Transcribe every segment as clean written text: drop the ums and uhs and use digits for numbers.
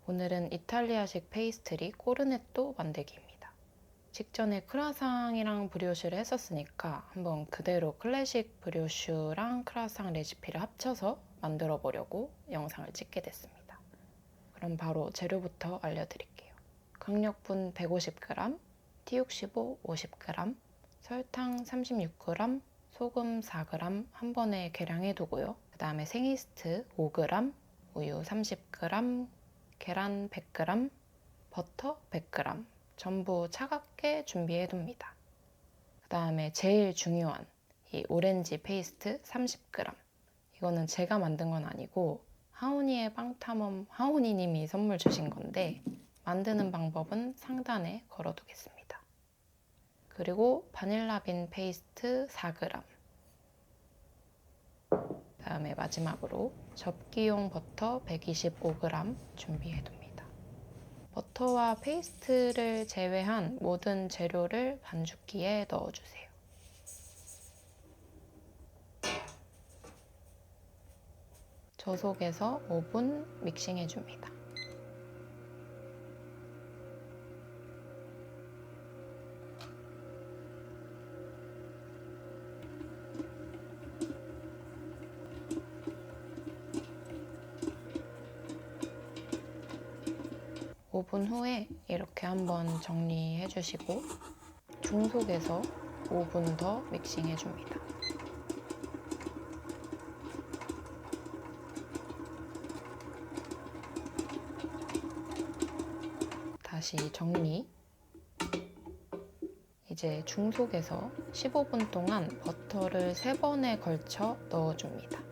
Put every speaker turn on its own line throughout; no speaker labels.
오늘은 이탈리아식 페이스트리 코르네토 만들기입니다. 직전에 크라상이랑 브리오슈를 했었으니까 한번 그대로 클래식 브리오슈랑 크라상 레시피를 합쳐서 만들어 보려고 영상을 찍게 됐습니다. 그럼 바로 재료부터 알려드릴게요. 강력분 150g, T65 50g, 설탕 36g, 소금 4g 한 번에 계량해 두고요. 그 다음에 생이스트 5g, 우유 30g, 계란 100g, 버터 100g 전부 차갑게 준비해 둡니다. 그 다음에 제일 중요한 이 오렌지 페이스트 30g. 이거는 제가 만든 건 아니고 하오니의 빵탐험 하오니님이 선물 주신 건데 만드는 방법은 상단에 걸어두겠습니다. 그리고 바닐라빈 페이스트 4g. 그다음에 마지막으로 접기용 버터 125g 준비해 둡니다. 버터와 페이스트를 제외한 모든 재료를 반죽기에 넣어주세요. 저속에서 5분 믹싱해 줍니다. 오 분 후에 이렇게 한번 정리해 주시고 중속에서 5분 더 믹싱해 줍니다. 다시 정리. 이제 중속에서 15분 동안 버터를 3번에 걸쳐 넣어줍니다.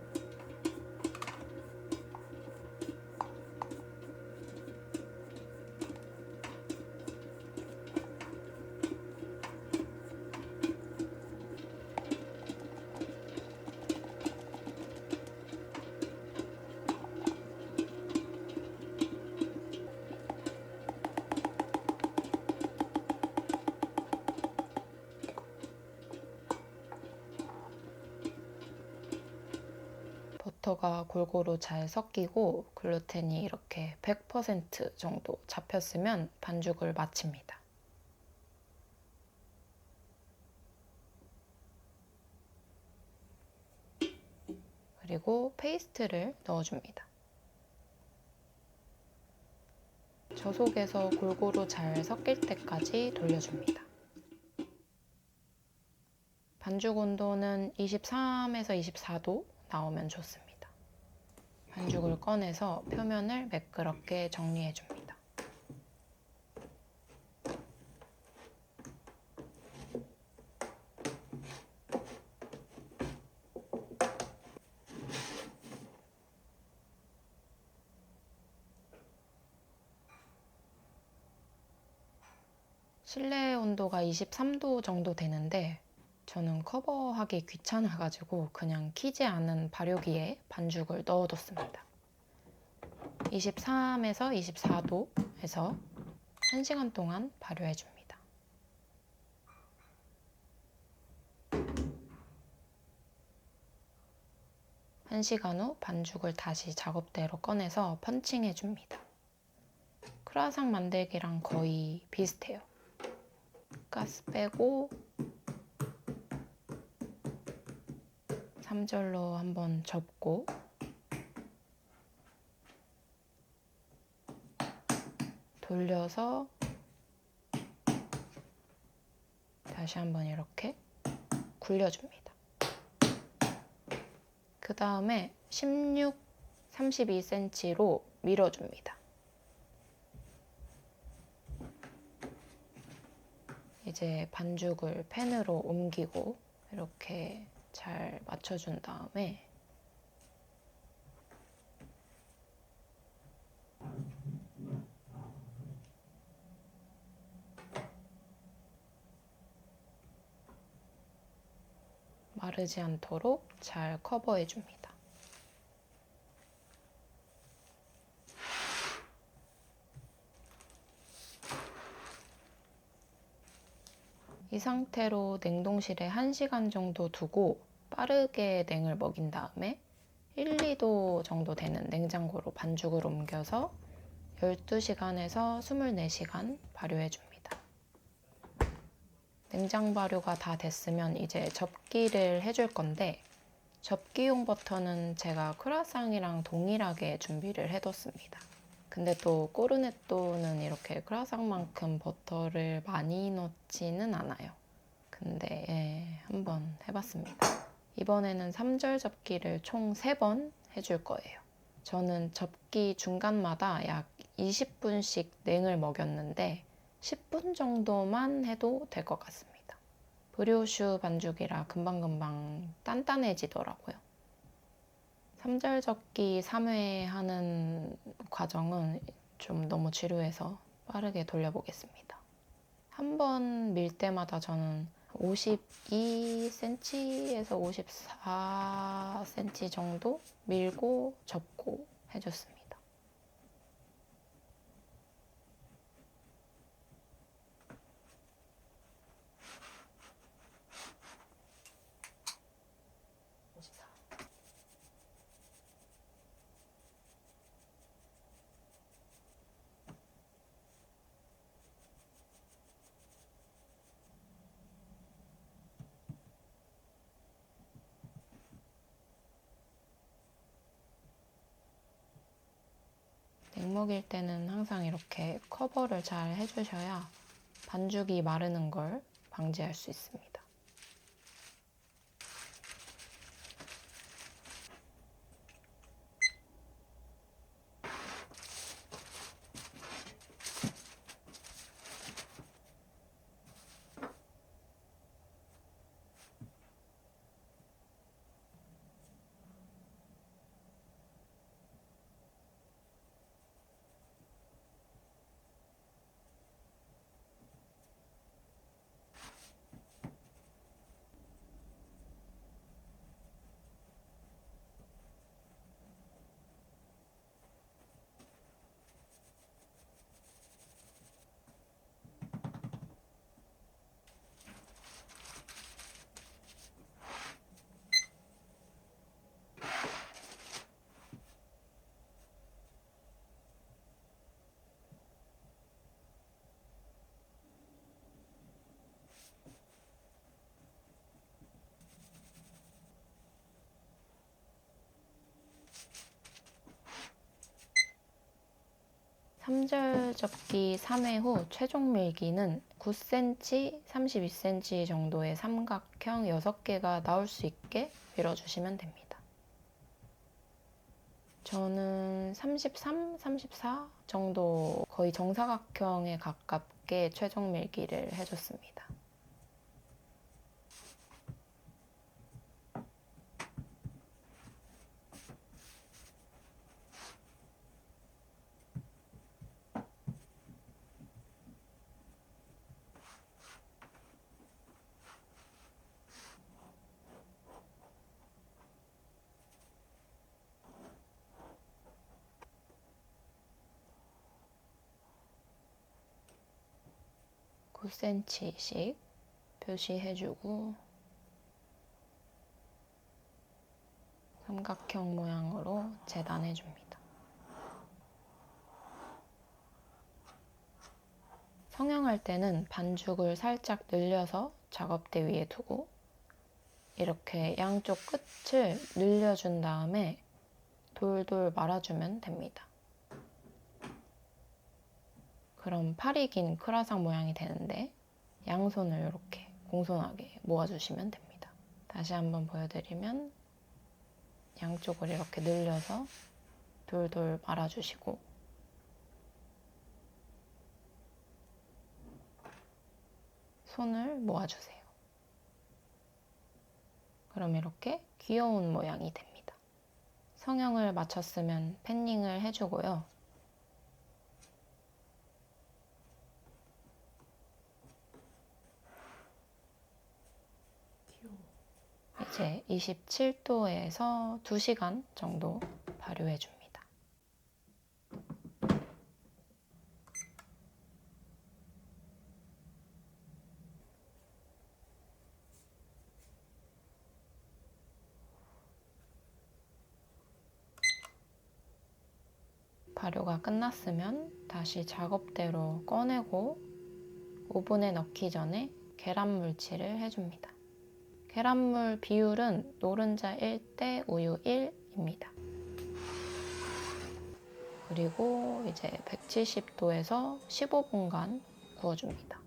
버터가 골고루 잘 섞이고 글루텐이 이렇게 100% 정도 잡혔으면 반죽을 마칩니다. 그리고 페이스트를 넣어줍니다. 저속에서 골고루 잘 섞일 때까지 돌려줍니다. 반죽 온도는 23에서 24도 나오면 좋습니다. 반죽을 꺼내서 표면을 매끄럽게 정리해줍니다. 실내 온도가 23도 정도 되는데 저는 커버하기 귀찮아가지고 그냥 키지 않은 발효기에 반죽을 넣어뒀습니다. 23에서 24도에서 1시간 동안 발효해줍니다. 한 시간 후 반죽을 다시 작업대로 꺼내서 펀칭해줍니다. 크루아상 만들기랑 거의 비슷해요. 가스 빼고 3절로 한번 접고 돌려서 다시 한번 이렇게 굴려줍니다. 그 다음에 16, 32cm로 밀어줍니다. 이제 반죽을 팬으로 옮기고 이렇게 잘 맞춰준 다음에 마르지 않도록 잘 커버해줍니다. 이 상태로 냉동실에 1시간 정도 두고 빠르게 냉을 먹인 다음에 1, 2도 정도 되는 냉장고로 반죽을 옮겨서 12시간에서 24시간 발효해줍니다. 냉장 발효가 다 됐으면 이제 접기를 해줄 건데, 접기용 버터는 제가 크루아상이랑 동일하게 준비를 해뒀습니다. 근데 또 꼬르네또는 이렇게 크루아상만큼 버터를 많이 넣지는 않아요. 근데 한번 해봤습니다. 이번에는 3절 접기를 총 3번 해줄 거예요. 저는 접기 중간마다 약 20분씩 냉을 먹였는데 10분 정도만 해도 될 것 같습니다. 브리오슈 반죽이라 금방금방 단단해지더라고요. 3절 접기 3회 하는 과정은 좀 너무 지루해서 빠르게 돌려보겠습니다. 한 번 밀 때마다 저는 52cm에서 54cm 정도 밀고 접고 해줬습니다. 냉 먹일 때는 항상 이렇게 커버를 잘 해주셔야 반죽이 마르는 걸 방지할 수 있습니다. 삼절 접기 3회 후 최종 밀기는 9cm, 32cm 정도의 삼각형 6개가 나올 수 있게 밀어주시면 됩니다. 저는 33, 34 정도 거의 정사각형에 가깝게 최종 밀기를 해줬습니다. (9cm씩) 표시해주고 삼각형 모양으로 재단해줍니다. 성형할 때는 반죽을 살짝 늘려서 작업대 위에 두고 이렇게 양쪽 끝을 늘려준 다음에 돌돌 말아주면 됩니다. 그럼 팔이 긴 크루아상 모양이 되는데 양손을 이렇게 공손하게 모아주시면 됩니다. 다시 한번 보여드리면 양쪽을 이렇게 늘려서 돌돌 말아주시고 손을 모아주세요. 그럼 이렇게 귀여운 모양이 됩니다. 성형을 마쳤으면 팬닝을 해주고요. 이제 27도에서 2시간 정도 발효해줍니다. 발효가 끝났으면 다시 작업대로 꺼내고 오븐에 넣기 전에 계란 물칠을 해줍니다. 계란물 비율은 노른자 1대 우유 1입니다. 그리고 이제 170도에서 15분간 구워줍니다.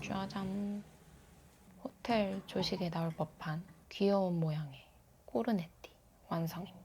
짜잔! 호텔 조식에 나올 법한 귀여운 모양의 꼬르네띠 완성입니다.